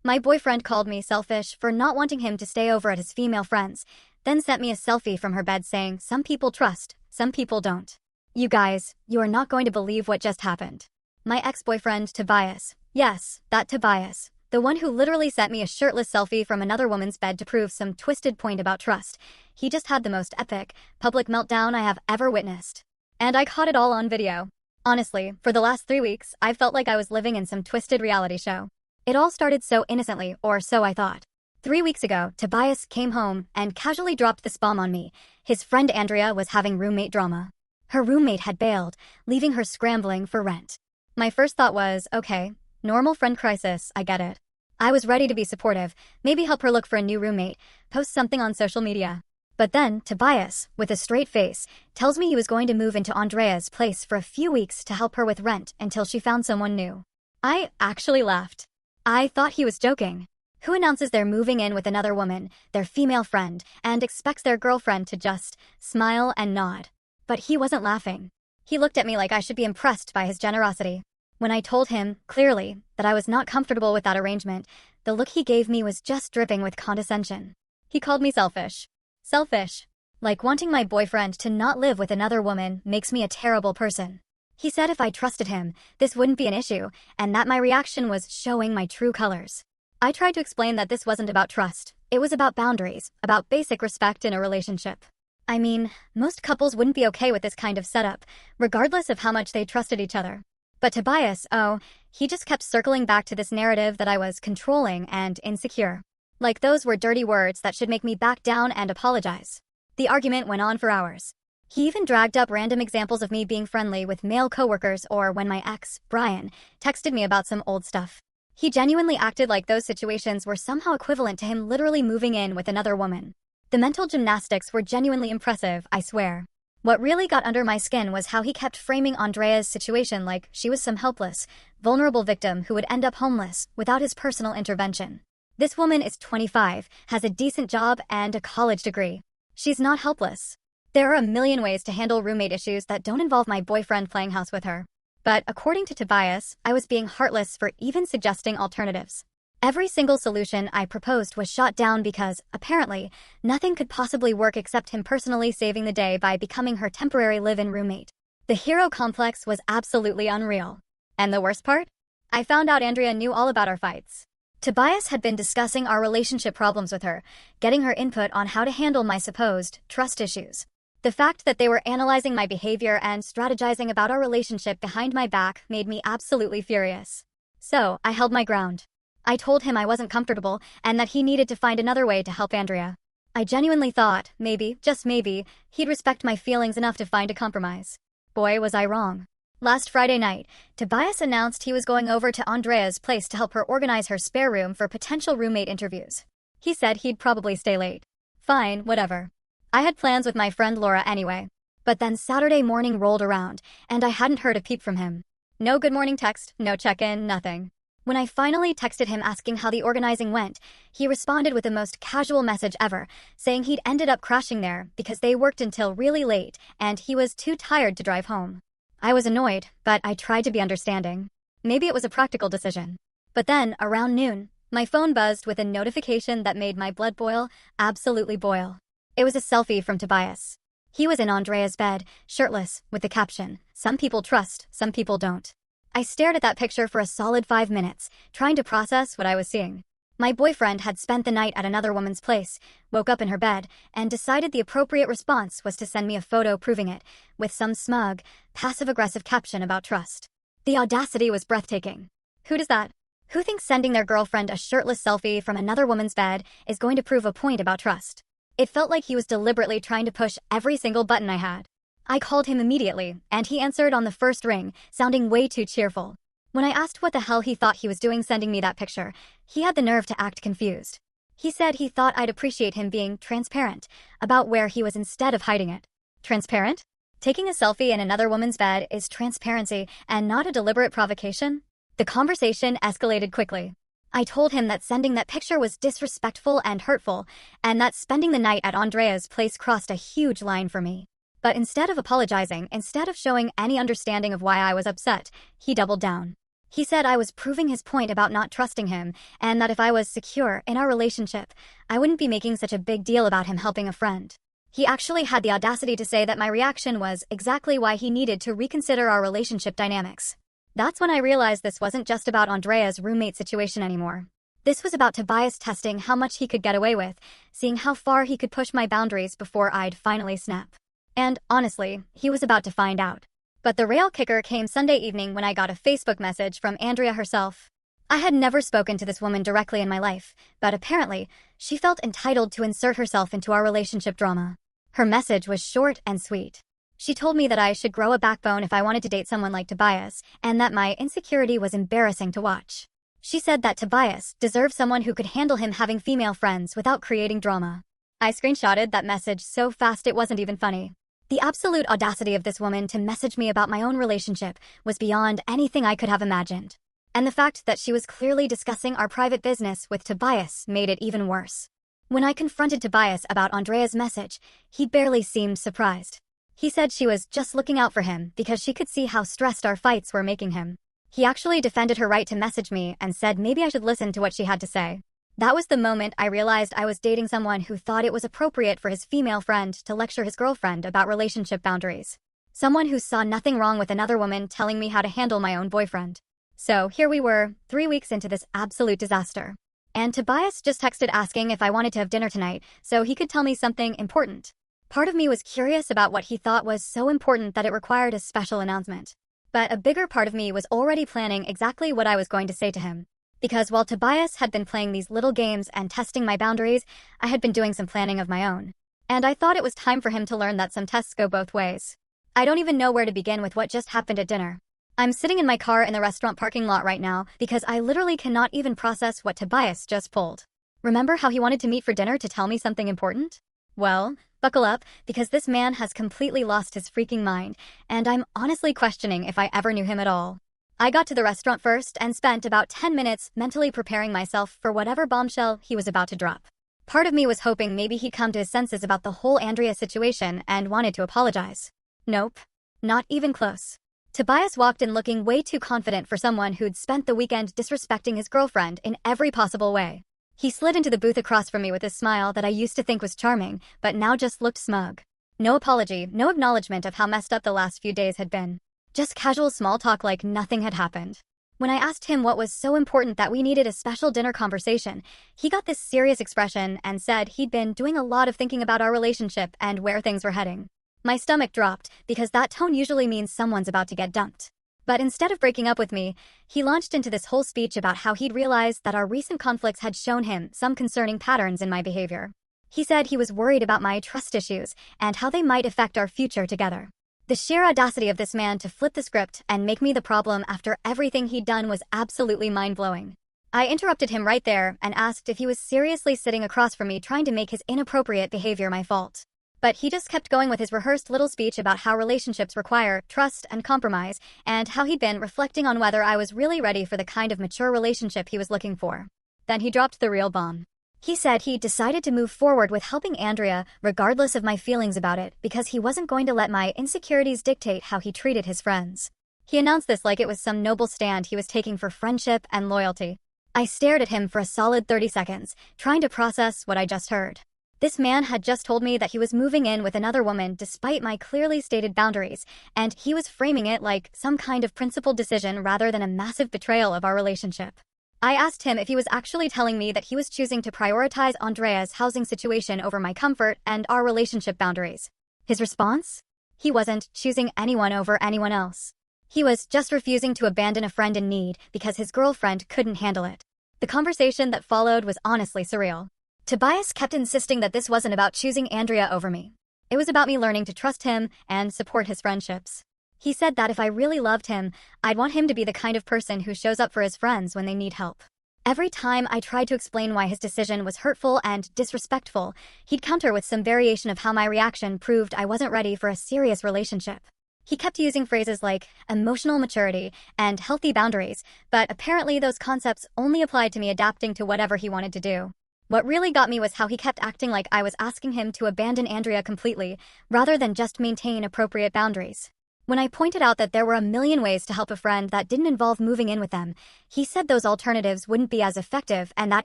My boyfriend called me selfish for not wanting him to stay over at his female friends, then sent me a selfie from her bed saying some people trust, some people don't. You guys, you are not going to believe what just happened. My ex-boyfriend Tobias, yes, that Tobias, the one who literally sent me a shirtless selfie from another woman's bed to prove some twisted point about trust, he just had the most epic, public meltdown I have ever witnessed. And I caught it all on video. Honestly, for the last 3 weeks, I felt like I was living in some twisted reality show. It all started so innocently, or so I thought. 3 weeks ago, Tobias came home and casually dropped this bomb on me. His friend Andrea was having roommate drama. Her roommate had bailed, leaving her scrambling for rent. My first thought was, okay, normal friend crisis, I get it. I was ready to be supportive, maybe help her look for a new roommate, post something on social media. But then, Tobias, with a straight face, tells me he was going to move into Andrea's place for a few weeks to help her with rent until she found someone new. I actually laughed. I thought he was joking. Who announces they're moving in with another woman, their female friend, and expects their girlfriend to just smile and nod? But he wasn't laughing. He looked at me like I should be impressed by his generosity. When I told him, clearly, that I was not comfortable with that arrangement, the look he gave me was just dripping with condescension. He called me selfish. Selfish. Like wanting my boyfriend to not live with another woman makes me a terrible person. He said if I trusted him, this wouldn't be an issue, and that my reaction was showing my true colors. I tried to explain that this wasn't about trust. It was about boundaries, about basic respect in a relationship. I mean, most couples wouldn't be okay with this kind of setup, regardless of how much they trusted each other. But Tobias, oh, he just kept circling back to this narrative that I was controlling and insecure. Like those were dirty words that should make me back down and apologize. The argument went on for hours. He even dragged up random examples of me being friendly with male coworkers or when my ex, Brian, texted me about some old stuff. He genuinely acted like those situations were somehow equivalent to him literally moving in with another woman. The mental gymnastics were genuinely impressive, I swear. What really got under my skin was how he kept framing Andrea's situation like she was some helpless, vulnerable victim who would end up homeless without his personal intervention. This woman is 25, has a decent job and a college degree. She's not helpless. There are a million ways to handle roommate issues that don't involve my boyfriend playing house with her. But according to Tobias, I was being heartless for even suggesting alternatives. Every single solution I proposed was shot down because, apparently, nothing could possibly work except him personally saving the day by becoming her temporary live-in roommate. The hero complex was absolutely unreal. And the worst part? I found out Andrea knew all about our fights. Tobias had been discussing our relationship problems with her, getting her input on how to handle my supposed trust issues. The fact that they were analyzing my behavior and strategizing about our relationship behind my back made me absolutely furious. So, I held my ground. I told him I wasn't comfortable and that he needed to find another way to help Andrea. I genuinely thought, maybe, just maybe, he'd respect my feelings enough to find a compromise. Boy, was I wrong. Last Friday night, Tobias announced he was going over to Andrea's place to help her organize her spare room for potential roommate interviews. He said he'd probably stay late. Fine, whatever. I had plans with my friend Laura anyway. But then Saturday morning rolled around, and I hadn't heard a peep from him. No good morning text, no check-in, nothing. When I finally texted him asking how the organizing went, he responded with the most casual message ever, saying he'd ended up crashing there because they worked until really late and he was too tired to drive home. I was annoyed, but I tried to be understanding. Maybe it was a practical decision. But then, around noon, my phone buzzed with a notification that made my blood boil, absolutely boil. It was a selfie from Tobias. He was in Andrea's bed, shirtless, with the caption, "Some people trust, some people don't." I stared at that picture for a solid 5 minutes, trying to process what I was seeing. My boyfriend had spent the night at another woman's place, woke up in her bed, and decided the appropriate response was to send me a photo proving it, with some smug, passive-aggressive caption about trust. The audacity was breathtaking. Who does that? Who thinks sending their girlfriend a shirtless selfie from another woman's bed is going to prove a point about trust? It felt like he was deliberately trying to push every single button I had. I called him immediately, and he answered on the first ring, sounding way too cheerful. When I asked what the hell he thought he was doing sending me that picture, he had the nerve to act confused. He said he thought I'd appreciate him being transparent about where he was instead of hiding it. Transparent? Taking a selfie in another woman's bed is transparency and not a deliberate provocation? The conversation escalated quickly. I told him that sending that picture was disrespectful and hurtful, and that spending the night at Andrea's place crossed a huge line for me. But instead of apologizing, instead of showing any understanding of why I was upset, he doubled down. He said I was proving his point about not trusting him, and that if I was secure in our relationship, I wouldn't be making such a big deal about him helping a friend. He actually had the audacity to say that my reaction was exactly why he needed to reconsider our relationship dynamics. That's when I realized this wasn't just about Andrea's roommate situation anymore. This was about Tobias testing how much he could get away with, seeing how far he could push my boundaries before I'd finally snap. And honestly, he was about to find out. But the real kicker came Sunday evening when I got a Facebook message from Andrea herself. I had never spoken to this woman directly in my life, but apparently, she felt entitled to insert herself into our relationship drama. Her message was short and sweet. She told me that I should grow a backbone if I wanted to date someone like Tobias, and that my insecurity was embarrassing to watch. She said that Tobias deserved someone who could handle him having female friends without creating drama. I screenshotted that message so fast it wasn't even funny. The absolute audacity of this woman to message me about my own relationship was beyond anything I could have imagined. And the fact that she was clearly discussing our private business with Tobias made it even worse. When I confronted Tobias about Andrea's message, he barely seemed surprised. He said she was just looking out for him because she could see how stressed our fights were making him. He actually defended her right to message me and said maybe I should listen to what she had to say. That was the moment I realized I was dating someone who thought it was appropriate for his female friend to lecture his girlfriend about relationship boundaries. Someone who saw nothing wrong with another woman telling me how to handle my own boyfriend. So here we were, 3 weeks into this absolute disaster. And Tobias just texted asking if I wanted to have dinner tonight so he could tell me something important. Part of me was curious about what he thought was so important that it required a special announcement. But a bigger part of me was already planning exactly what I was going to say to him. Because while Tobias had been playing these little games and testing my boundaries, I had been doing some planning of my own. And I thought it was time for him to learn that some tests go both ways. I don't even know where to begin with what just happened at dinner. I'm sitting in my car in the restaurant parking lot right now because I literally cannot even process what Tobias just pulled. Remember how he wanted to meet for dinner to tell me something important? Well, buckle up, because this man has completely lost his freaking mind, and I'm honestly questioning if I ever knew him at all. I got to the restaurant first and spent about 10 minutes mentally preparing myself for whatever bombshell he was about to drop. Part of me was hoping maybe he'd come to his senses about the whole Andrea situation and wanted to apologize. Nope. Not even close. Tobias walked in looking way too confident for someone who'd spent the weekend disrespecting his girlfriend in every possible way. He slid into the booth across from me with a smile that I used to think was charming, but now just looked smug. No apology, no acknowledgement of how messed up the last few days had been. Just casual small talk like nothing had happened. When I asked him what was so important that we needed a special dinner conversation, he got this serious expression and said he'd been doing a lot of thinking about our relationship and where things were heading. My stomach dropped, because that tone usually means someone's about to get dumped. But instead of breaking up with me, he launched into this whole speech about how he'd realized that our recent conflicts had shown him some concerning patterns in my behavior. He said he was worried about my trust issues and how they might affect our future together. The sheer audacity of this man to flip the script and make me the problem after everything he'd done was absolutely mind-blowing. I interrupted him right there and asked if he was seriously sitting across from me trying to make his inappropriate behavior my fault. But he just kept going with his rehearsed little speech about how relationships require trust and compromise, and how he'd been reflecting on whether I was really ready for the kind of mature relationship he was looking for. Then he dropped the real bomb. He said he decided to move forward with helping Andrea regardless of my feelings about it because he wasn't going to let my insecurities dictate how he treated his friends. He announced this like it was some noble stand he was taking for friendship and loyalty. I stared at him for a solid 30 seconds, trying to process what I just heard. This man had just told me that he was moving in with another woman despite my clearly stated boundaries, and he was framing it like some kind of principled decision rather than a massive betrayal of our relationship. I asked him if he was actually telling me that he was choosing to prioritize Andrea's housing situation over my comfort and our relationship boundaries. His response? He wasn't choosing anyone over anyone else. He was just refusing to abandon a friend in need because his girlfriend couldn't handle it. The conversation that followed was honestly surreal. Tobias kept insisting that this wasn't about choosing Andrea over me. It was about me learning to trust him and support his friendships. He said that if I really loved him, I'd want him to be the kind of person who shows up for his friends when they need help. Every time I tried to explain why his decision was hurtful and disrespectful, he'd counter with some variation of how my reaction proved I wasn't ready for a serious relationship. He kept using phrases like emotional maturity and healthy boundaries, but apparently those concepts only applied to me adapting to whatever he wanted to do. What really got me was how he kept acting like I was asking him to abandon Andrea completely, rather than just maintain appropriate boundaries. When I pointed out that there were a million ways to help a friend that didn't involve moving in with them, he said those alternatives wouldn't be as effective and that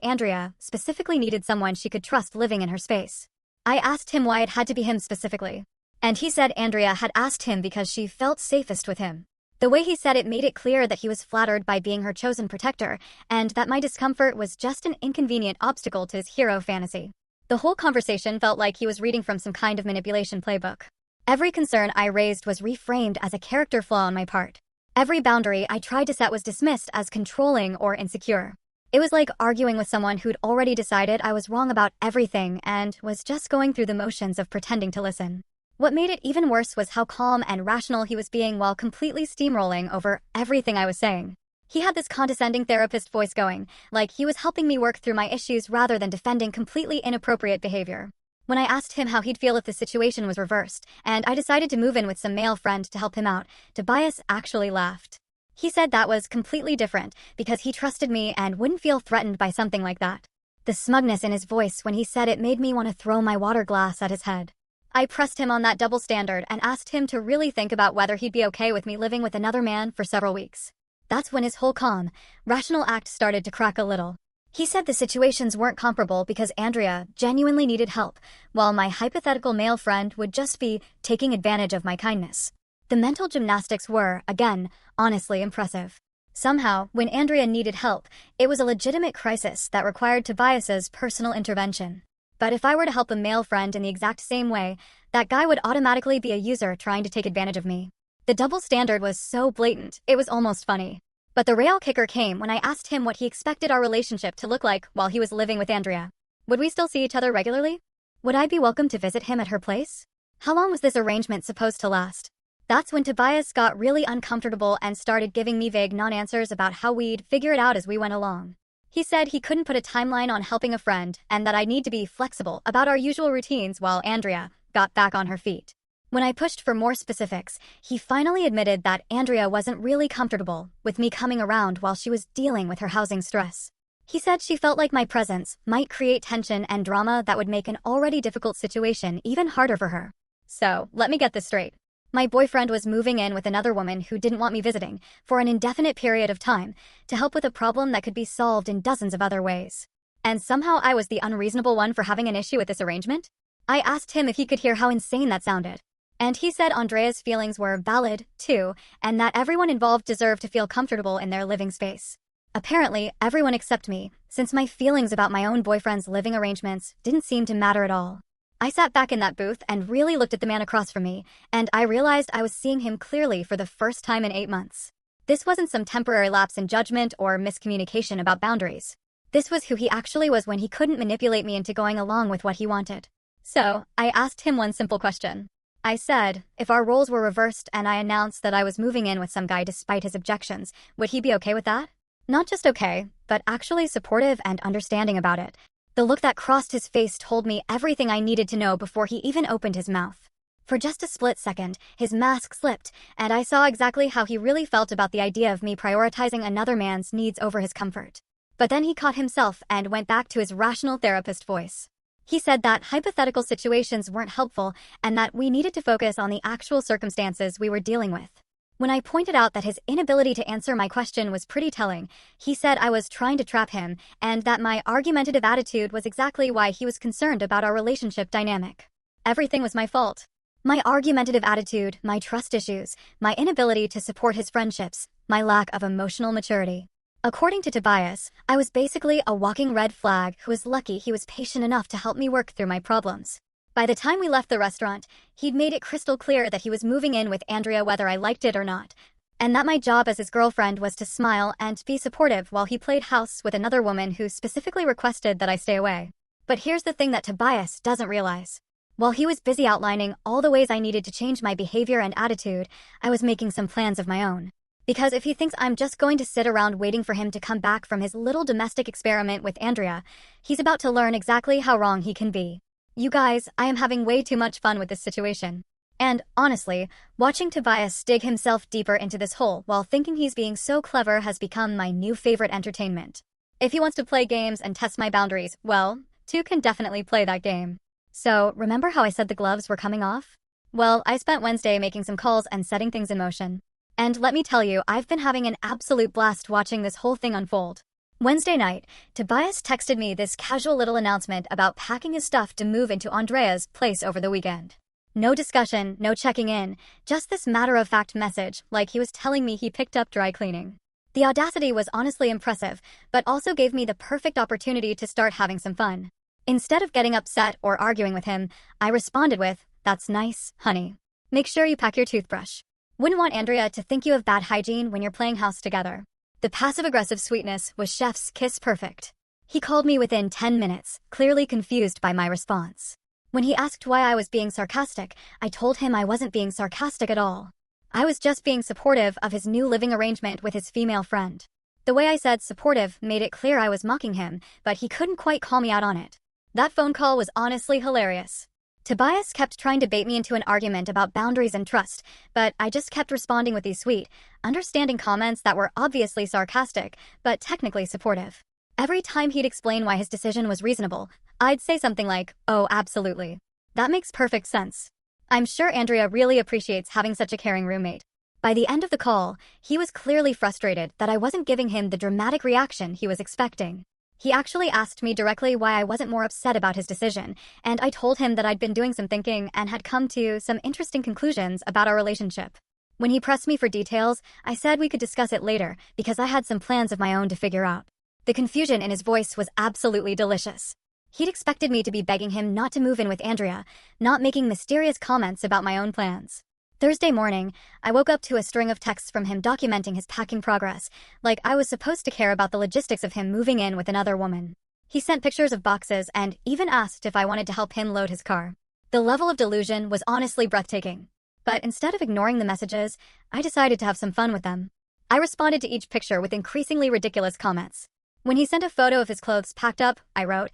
Andrea specifically needed someone she could trust living in her space. I asked him why it had to be him specifically. And he said Andrea had asked him because she felt safest with him. The way he said it made it clear that he was flattered by being her chosen protector, and that my discomfort was just an inconvenient obstacle to his hero fantasy. The whole conversation felt like he was reading from some kind of manipulation playbook. Every concern I raised was reframed as a character flaw on my part. Every boundary I tried to set was dismissed as controlling or insecure. It was like arguing with someone who'd already decided I was wrong about everything and was just going through the motions of pretending to listen. What made it even worse was how calm and rational he was being while completely steamrolling over everything I was saying. He had this condescending therapist voice going, like he was helping me work through my issues rather than defending completely inappropriate behavior. When I asked him how he'd feel if the situation was reversed, and I decided to move in with some male friend to help him out, Tobias actually laughed. He said that was completely different because he trusted me and wouldn't feel threatened by something like that. The smugness in his voice when he said it made me want to throw my water glass at his head. I pressed him on that double standard and asked him to really think about whether he'd be okay with me living with another man for several weeks. That's when his whole calm, rational act started to crack a little. He said the situations weren't comparable because Andrea genuinely needed help, while my hypothetical male friend would just be taking advantage of my kindness. The mental gymnastics were, again, honestly impressive. Somehow, when Andrea needed help, it was a legitimate crisis that required Tobias's personal intervention. But if I were to help a male friend in the exact same way, that guy would automatically be a user trying to take advantage of me. The double standard was so blatant, it was almost funny. But the real kicker came when I asked him what he expected our relationship to look like while he was living with Andrea. Would we still see each other regularly? Would I be welcome to visit him at her place? How long was this arrangement supposed to last? That's when Tobias got really uncomfortable and started giving me vague non-answers about how we'd figure it out as we went along. He said he couldn't put a timeline on helping a friend and that I'd need to be flexible about our usual routines while Andrea got back on her feet. When I pushed for more specifics, he finally admitted that Andrea wasn't really comfortable with me coming around while she was dealing with her housing stress. He said she felt like my presence might create tension and drama that would make an already difficult situation even harder for her. So, let me get this straight. My boyfriend was moving in with another woman who didn't want me visiting for an indefinite period of time to help with a problem that could be solved in dozens of other ways. And somehow I was the unreasonable one for having an issue with this arrangement? I asked him if he could hear how insane that sounded. And he said Andrea's feelings were valid, too, and that everyone involved deserved to feel comfortable in their living space. Apparently, everyone except me, since my feelings about my own boyfriend's living arrangements didn't seem to matter at all. I sat back in that booth and really looked at the man across from me, and I realized I was seeing him clearly for the first time in 8 months. This wasn't some temporary lapse in judgment or miscommunication about boundaries. This was who he actually was when he couldn't manipulate me into going along with what he wanted. So, I asked him one simple question. I said, if our roles were reversed and I announced that I was moving in with some guy despite his objections, would he be okay with that? Not just okay, but actually supportive and understanding about it. The look that crossed his face told me everything I needed to know before he even opened his mouth. For just a split second, his mask slipped, and I saw exactly how he really felt about the idea of me prioritizing another man's needs over his comfort. But then he caught himself and went back to his rational therapist voice. He said that hypothetical situations weren't helpful and that we needed to focus on the actual circumstances we were dealing with. When I pointed out that his inability to answer my question was pretty telling, he said I was trying to trap him and that my argumentative attitude was exactly why he was concerned about our relationship dynamic. Everything was my fault. My argumentative attitude, my trust issues, my inability to support his friendships, my lack of emotional maturity. According to Tobias, I was basically a walking red flag who was lucky he was patient enough to help me work through my problems. By the time we left the restaurant, he'd made it crystal clear that he was moving in with Andrea whether I liked it or not, and that my job as his girlfriend was to smile and be supportive while he played house with another woman who specifically requested that I stay away. But here's the thing that Tobias doesn't realize. While he was busy outlining all the ways I needed to change my behavior and attitude, I was making some plans of my own. Because if he thinks I'm just going to sit around waiting for him to come back from his little domestic experiment with Andrea, he's about to learn exactly how wrong he can be. You guys, I am having way too much fun with this situation. And, honestly, watching Tobias dig himself deeper into this hole while thinking he's being so clever has become my new favorite entertainment. If he wants to play games and test my boundaries, well, two can definitely play that game. So, remember how I said the gloves were coming off? Well, I spent Wednesday making some calls and setting things in motion. And let me tell you, I've been having an absolute blast watching this whole thing unfold. Wednesday night, Tobias texted me this casual little announcement about packing his stuff to move into Andrea's place over the weekend. No discussion, no checking in, just this matter-of-fact message, like he was telling me he picked up dry cleaning. The audacity was honestly impressive, but also gave me the perfect opportunity to start having some fun. Instead of getting upset or arguing with him, I responded with, "That's nice, honey. Make sure you pack your toothbrush. Wouldn't want Andrea to think you have bad hygiene when you're playing house together." The passive-aggressive sweetness was chef's kiss perfect. He called me within 10 minutes, clearly confused by my response. When he asked why I was being sarcastic, I told him I wasn't being sarcastic at all. I was just being supportive of his new living arrangement with his female friend. The way I said supportive made it clear I was mocking him, but he couldn't quite call me out on it. That phone call was honestly hilarious. Tobias kept trying to bait me into an argument about boundaries and trust, but I just kept responding with these sweet, understanding comments that were obviously sarcastic, but technically supportive. Every time he'd explain why his decision was reasonable, I'd say something like, "Oh, absolutely. That makes perfect sense." I'm sure Andrea really appreciates having such a caring roommate. By the end of the call, he was clearly frustrated that I wasn't giving him the dramatic reaction he was expecting. He actually asked me directly why I wasn't more upset about his decision, and I told him that I'd been doing some thinking and had come to some interesting conclusions about our relationship. When he pressed me for details, I said we could discuss it later because I had some plans of my own to figure out. The confusion in his voice was absolutely delicious. He'd expected me to be begging him not to move in with Andrea, not making mysterious comments about my own plans. Thursday morning, I woke up to a string of texts from him documenting his packing progress, like I was supposed to care about the logistics of him moving in with another woman. He sent pictures of boxes and even asked if I wanted to help him load his car. The level of delusion was honestly breathtaking. But instead of ignoring the messages, I decided to have some fun with them. I responded to each picture with increasingly ridiculous comments. When he sent a photo of his clothes packed up, I wrote,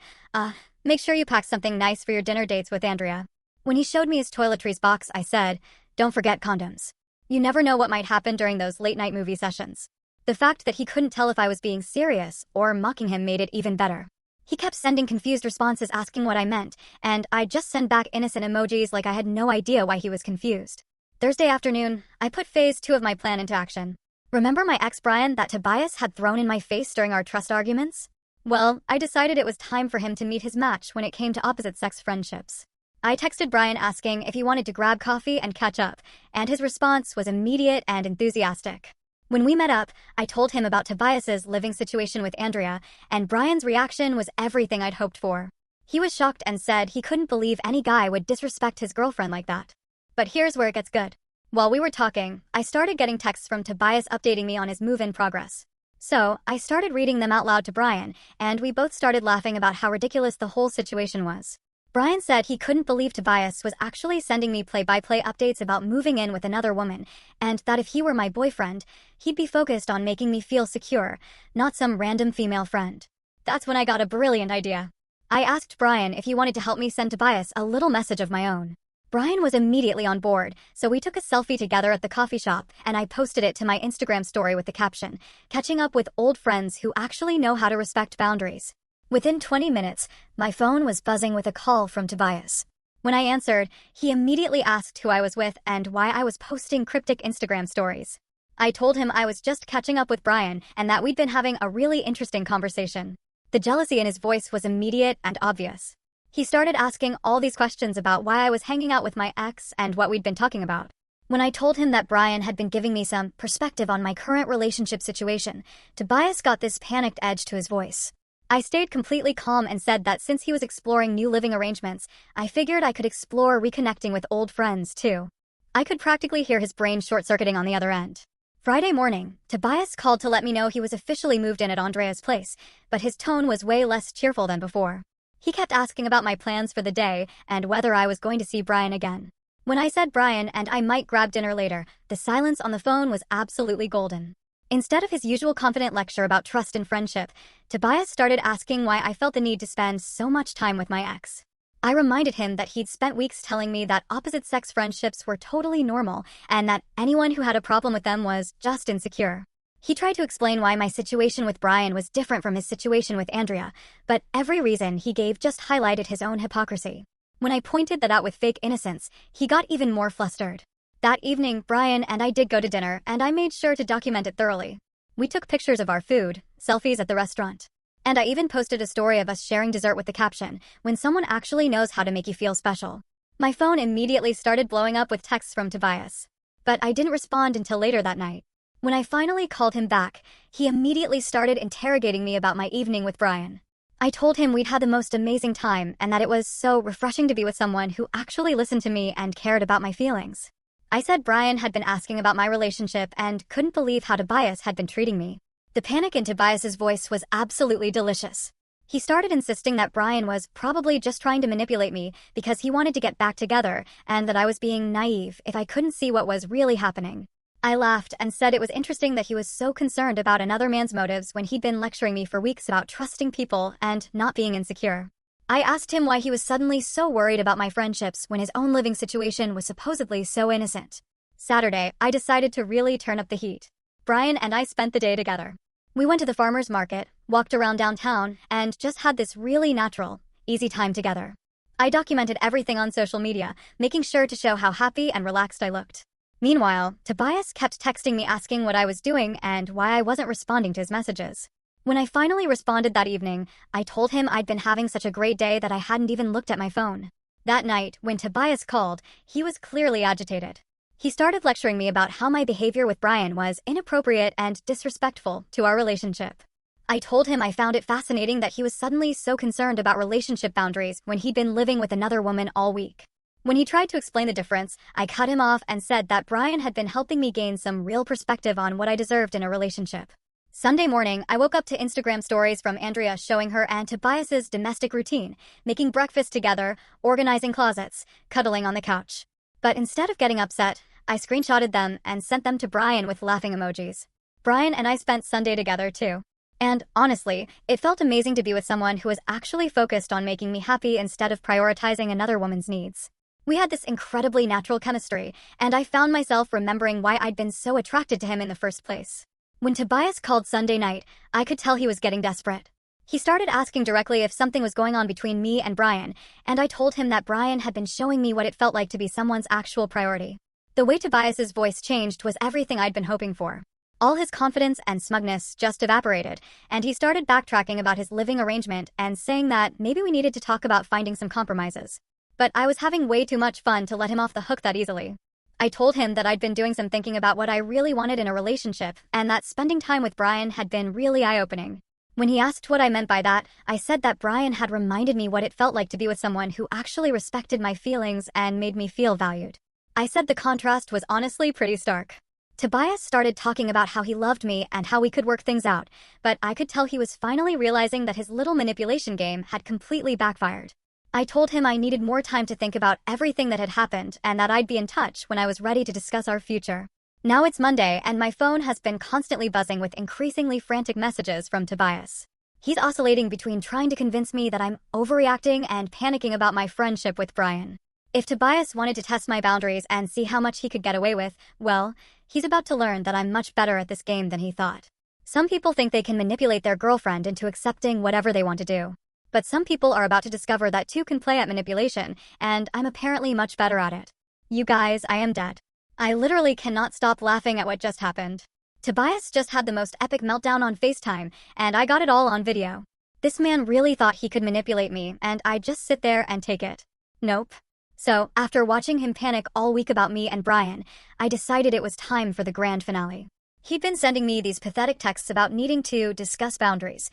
"Make sure you pack something nice for your dinner dates with Andrea." When he showed me his toiletries box, I said, "Don't forget condoms. You never know what might happen during those late-night movie sessions." The fact that he couldn't tell if I was being serious or mocking him made it even better. He kept sending confused responses asking what I meant, and I'd just send back innocent emojis like I had no idea why he was confused. Thursday afternoon, I put phase 2 of my plan into action. Remember my ex Brian that Tobias had thrown in my face during our trust arguments? Well, I decided it was time for him to meet his match when it came to opposite-sex friendships. I texted Brian asking if he wanted to grab coffee and catch up, and his response was immediate and enthusiastic. When we met up, I told him about Tobias's living situation with Andrea, and Brian's reaction was everything I'd hoped for. He was shocked and said he couldn't believe any guy would disrespect his girlfriend like that. But here's where it gets good. While we were talking, I started getting texts from Tobias updating me on his move-in progress. So, I started reading them out loud to Brian, and we both started laughing about how ridiculous the whole situation was. Brian said he couldn't believe Tobias was actually sending me play-by-play updates about moving in with another woman, and that if he were my boyfriend, he'd be focused on making me feel secure, not some random female friend. That's when I got a brilliant idea. I asked Brian if he wanted to help me send Tobias a little message of my own. Brian was immediately on board, so we took a selfie together at the coffee shop, and I posted it to my Instagram story with the caption, "Catching up with old friends who actually know how to respect boundaries." Within 20 minutes, my phone was buzzing with a call from Tobias. When I answered, he immediately asked who I was with and why I was posting cryptic Instagram stories. I told him I was just catching up with Brian and that we'd been having a really interesting conversation. The jealousy in his voice was immediate and obvious. He started asking all these questions about why I was hanging out with my ex and what we'd been talking about. When I told him that Brian had been giving me some perspective on my current relationship situation, Tobias got this panicked edge to his voice. I stayed completely calm and said that since he was exploring new living arrangements, I figured I could explore reconnecting with old friends too. I could practically hear his brain short-circuiting on the other end. Friday morning, Tobias called to let me know he was officially moved in at Andrea's place, but his tone was way less cheerful than before. He kept asking about my plans for the day and whether I was going to see Brian again. When I said Brian and I might grab dinner later, the silence on the phone was absolutely golden. Instead of his usual confident lecture about trust and friendship, Tobias started asking why I felt the need to spend so much time with my ex. I reminded him that he'd spent weeks telling me that opposite-sex friendships were totally normal and that anyone who had a problem with them was just insecure. He tried to explain why my situation with Brian was different from his situation with Andrea, but every reason he gave just highlighted his own hypocrisy. When I pointed that out with fake innocence, he got even more flustered. That evening, Brian and I did go to dinner, and I made sure to document it thoroughly. We took pictures of our food, selfies at the restaurant. And I even posted a story of us sharing dessert with the caption, "When someone actually knows how to make you feel special." My phone immediately started blowing up with texts from Tobias. But I didn't respond until later that night. When I finally called him back, he immediately started interrogating me about my evening with Brian. I told him we'd had the most amazing time and that it was so refreshing to be with someone who actually listened to me and cared about my feelings. I said Brian had been asking about my relationship and couldn't believe how Tobias had been treating me. The panic in Tobias's voice was absolutely delicious. He started insisting that Brian was probably just trying to manipulate me because he wanted to get back together and that I was being naive if I couldn't see what was really happening. I laughed and said it was interesting that he was so concerned about another man's motives when he'd been lecturing me for weeks about trusting people and not being insecure. I asked him why he was suddenly so worried about my friendships when his own living situation was supposedly so innocent. Saturday, I decided to really turn up the heat. Brian and I spent the day together. We went to the farmer's market, walked around downtown, and just had this really natural, easy time together. I documented everything on social media, making sure to show how happy and relaxed I looked. Meanwhile, Tobias kept texting me asking what I was doing and why I wasn't responding to his messages. When I finally responded that evening, I told him I'd been having such a great day that I hadn't even looked at my phone. That night, when Tobias called, he was clearly agitated. He started lecturing me about how my behavior with Brian was inappropriate and disrespectful to our relationship. I told him I found it fascinating that he was suddenly so concerned about relationship boundaries when he'd been living with another woman all week. When he tried to explain the difference, I cut him off and said that Brian had been helping me gain some real perspective on what I deserved in a relationship. Sunday morning, I woke up to Instagram stories from Andrea showing her and Tobias's domestic routine, making breakfast together, organizing closets, cuddling on the couch. But instead of getting upset, I screenshotted them and sent them to Brian with laughing emojis. Brian and I spent Sunday together too. And honestly, it felt amazing to be with someone who was actually focused on making me happy instead of prioritizing another woman's needs. We had this incredibly natural chemistry, and I found myself remembering why I'd been so attracted to him in the first place. When Tobias called Sunday night, I could tell he was getting desperate. He started asking directly if something was going on between me and Brian, and I told him that Brian had been showing me what it felt like to be someone's actual priority. The way Tobias's voice changed was everything I'd been hoping for. All his confidence and smugness just evaporated, and he started backtracking about his living arrangement and saying that maybe we needed to talk about finding some compromises. But I was having way too much fun to let him off the hook that easily. I told him that I'd been doing some thinking about what I really wanted in a relationship and that spending time with Brian had been really eye-opening. When he asked what I meant by that, I said that Brian had reminded me what it felt like to be with someone who actually respected my feelings and made me feel valued. I said the contrast was honestly pretty stark. Tobias started talking about how he loved me and how we could work things out, but I could tell he was finally realizing that his little manipulation game had completely backfired. I told him I needed more time to think about everything that had happened and that I'd be in touch when I was ready to discuss our future. Now it's Monday and my phone has been constantly buzzing with increasingly frantic messages from Tobias. He's oscillating between trying to convince me that I'm overreacting and panicking about my friendship with Brian. If Tobias wanted to test my boundaries and see how much he could get away with, well, he's about to learn that I'm much better at this game than he thought. Some people think they can manipulate their girlfriend into accepting whatever they want to do. But some people are about to discover that two can play at manipulation, and I'm apparently much better at it. You guys, I am dead. I literally cannot stop laughing at what just happened. Tobias just had the most epic meltdown on FaceTime, and I got it all on video. This man really thought he could manipulate me, and I'd just sit there and take it. Nope. So, after watching him panic all week about me and Brian, I decided it was time for the grand finale. He'd been sending me these pathetic texts about needing to discuss boundaries,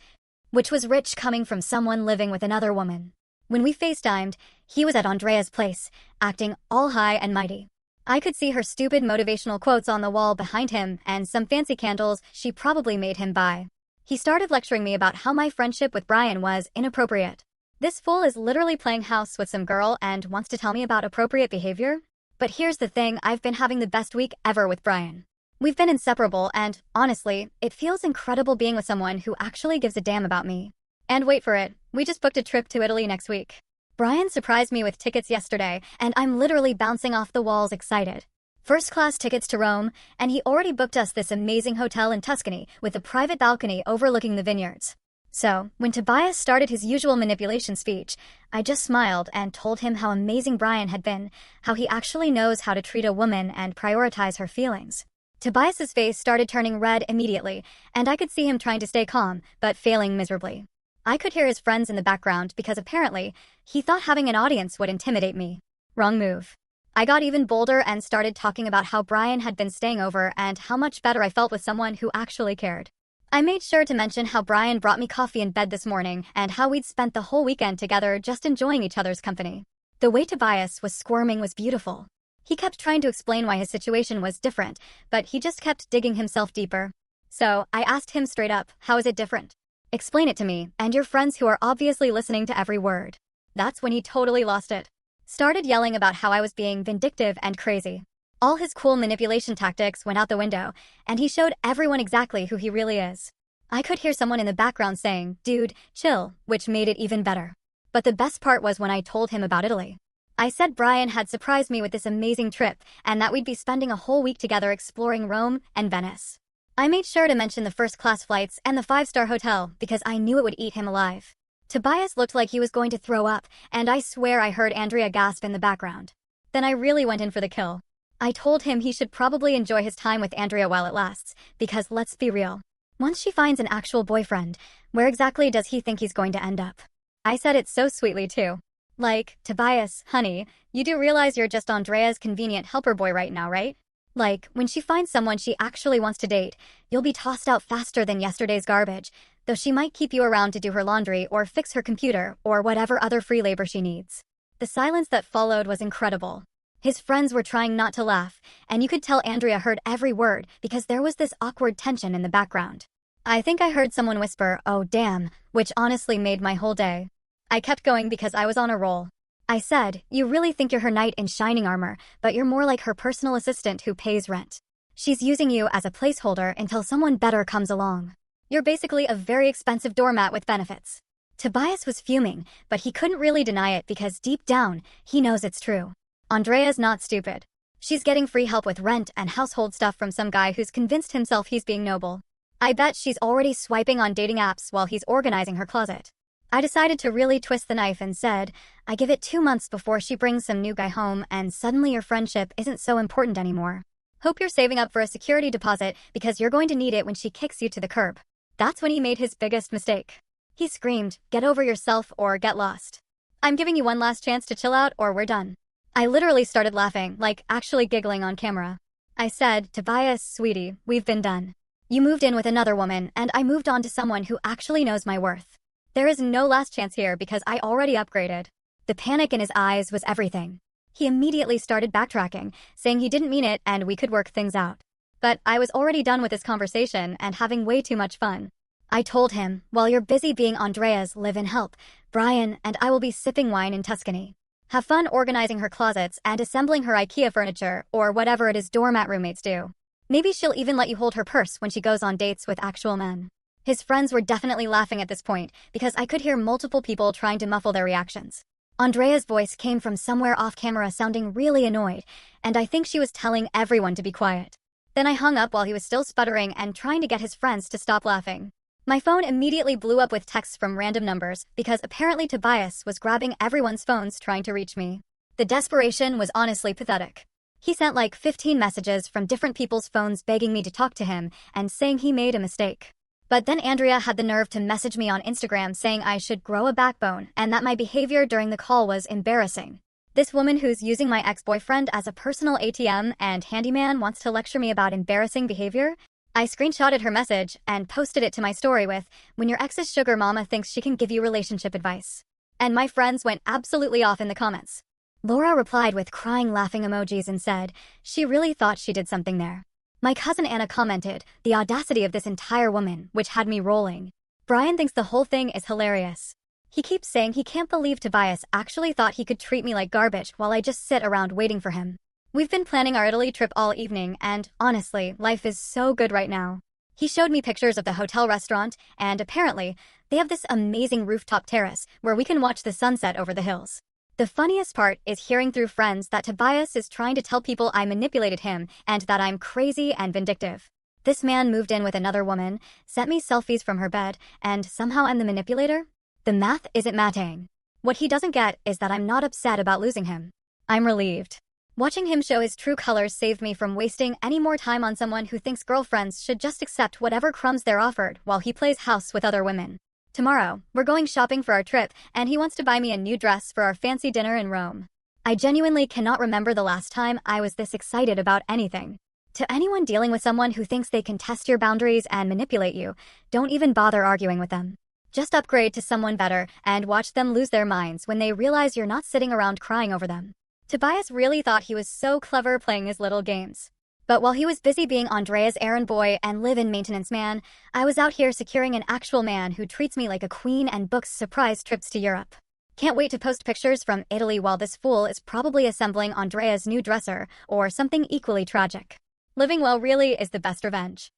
which was rich coming from someone living with another woman. When we FaceTimed, he was at Andrea's place, acting all high and mighty. I could see her stupid motivational quotes on the wall behind him and some fancy candles she probably made him buy. He started lecturing me about how my friendship with Brian was inappropriate. This fool is literally playing house with some girl and wants to tell me about appropriate behavior? But here's the thing, I've been having the best week ever with Brian. We've been inseparable and, honestly, it feels incredible being with someone who actually gives a damn about me. And wait for it, we just booked a trip to Italy next week. Brian surprised me with tickets yesterday, and I'm literally bouncing off the walls excited. First-class tickets to Rome, and he already booked us this amazing hotel in Tuscany with a private balcony overlooking the vineyards. So, when Tobias started his usual manipulation speech, I just smiled and told him how amazing Brian had been, how he actually knows how to treat a woman and prioritize her feelings. Tobias's face started turning red immediately, and I could see him trying to stay calm, but failing miserably. I could hear his friends in the background because apparently, he thought having an audience would intimidate me. Wrong move. I got even bolder and started talking about how Brian had been staying over and how much better I felt with someone who actually cared. I made sure to mention how Brian brought me coffee in bed this morning and how we'd spent the whole weekend together just enjoying each other's company. The way Tobias was squirming was beautiful. He kept trying to explain why his situation was different, but he just kept digging himself deeper. So, I asked him straight up, how is it different? Explain it to me, and your friends who are obviously listening to every word. That's when he totally lost it. Started yelling about how I was being vindictive and crazy. All his cool manipulation tactics went out the window, and he showed everyone exactly who he really is. I could hear someone in the background saying, "Dude, chill," which made it even better. But the best part was when I told him about Italy. I said Brian had surprised me with this amazing trip, and that we'd be spending a whole week together exploring Rome and Venice. I made sure to mention the first-class flights and the 5-star hotel because I knew it would eat him alive. Tobias looked like he was going to throw up, and I swear I heard Andrea gasp in the background. Then I really went in for the kill. I told him he should probably enjoy his time with Andrea while it lasts, because let's be real. Once she finds an actual boyfriend, where exactly does he think he's going to end up? I said it so sweetly too. Like, Tobias, honey, you do realize you're just Andrea's convenient helper boy right now, right? Like, when she finds someone she actually wants to date, you'll be tossed out faster than yesterday's garbage, though she might keep you around to do her laundry or fix her computer or whatever other free labor she needs. The silence that followed was incredible. His friends were trying not to laugh, and you could tell Andrea heard every word because there was this awkward tension in the background. I think I heard someone whisper, "Oh damn," which honestly made my whole day. I kept going because I was on a roll. I said, "You really think you're her knight in shining armor, but you're more like her personal assistant who pays rent. She's using you as a placeholder until someone better comes along. You're basically a very expensive doormat with benefits." Tobias was fuming, but he couldn't really deny it because deep down, he knows it's true. Andrea's not stupid. She's getting free help with rent and household stuff from some guy who's convinced himself he's being noble. I bet she's already swiping on dating apps while he's organizing her closet. I decided to really twist the knife and said, I give it 2 months before she brings some new guy home and suddenly your friendship isn't so important anymore. Hope you're saving up for a security deposit because you're going to need it when she kicks you to the curb. That's when he made his biggest mistake. He screamed, "Get over yourself or get lost. I'm giving you one last chance to chill out or we're done." I literally started laughing, like actually giggling on camera. I said, "Tobias, sweetie, we've been done. You moved in with another woman, and I moved on to someone who actually knows my worth. There is no last chance here because I already upgraded." The panic in his eyes was everything. He immediately started backtracking, saying he didn't mean it and we could work things out. But I was already done with this conversation and having way too much fun. I told him, while you're busy being Andrea's live-in help, Brian and I will be sipping wine in Tuscany. Have fun organizing her closets and assembling her IKEA furniture or whatever it is doormat roommates do. Maybe she'll even let you hold her purse when she goes on dates with actual men. His friends were definitely laughing at this point because I could hear multiple people trying to muffle their reactions. Andrea's voice came from somewhere off camera sounding really annoyed, and I think she was telling everyone to be quiet. Then I hung up while he was still sputtering and trying to get his friends to stop laughing. My phone immediately blew up with texts from random numbers because apparently Tobias was grabbing everyone's phones trying to reach me. The desperation was honestly pathetic. He sent like 15 messages from different people's phones begging me to talk to him and saying he made a mistake. But then Andrea had the nerve to message me on Instagram saying I should grow a backbone and that my behavior during the call was embarrassing. This woman who's using my ex-boyfriend as a personal ATM and handyman wants to lecture me about embarrassing behavior? I screenshotted her message and posted it to my story with, "When your ex's sugar mama thinks she can give you relationship advice." And my friends went absolutely off in the comments. Laura replied with crying laughing emojis and said, she really thought she did something there. My cousin Anna commented, "The audacity of this entire woman," which had me rolling. Brian thinks the whole thing is hilarious. He keeps saying he can't believe Tobias actually thought he could treat me like garbage while I just sit around waiting for him. We've been planning our Italy trip all evening and, honestly, life is so good right now. He showed me pictures of the hotel restaurant and, apparently, they have this amazing rooftop terrace where we can watch the sunset over the hills. The funniest part is hearing through friends that Tobias is trying to tell people I manipulated him and that I'm crazy and vindictive. This man moved in with another woman, sent me selfies from her bed, and somehow I'm the manipulator? The math isn't matching. What he doesn't get is that I'm not upset about losing him. I'm relieved. Watching him show his true colors saved me from wasting any more time on someone who thinks girlfriends should just accept whatever crumbs they're offered while he plays house with other women. Tomorrow, we're going shopping for our trip, and he wants to buy me a new dress for our fancy dinner in Rome. I genuinely cannot remember the last time I was this excited about anything. To anyone dealing with someone who thinks they can test your boundaries and manipulate you, don't even bother arguing with them. Just upgrade to someone better and watch them lose their minds when they realize you're not sitting around crying over them. Tobias really thought he was so clever playing his little games. But while he was busy being Andrea's errand boy and live-in maintenance man, I was out here securing an actual man who treats me like a queen and books surprise trips to Europe. Can't wait to post pictures from Italy while this fool is probably assembling Andrea's new dresser or something equally tragic. Living well really is the best revenge.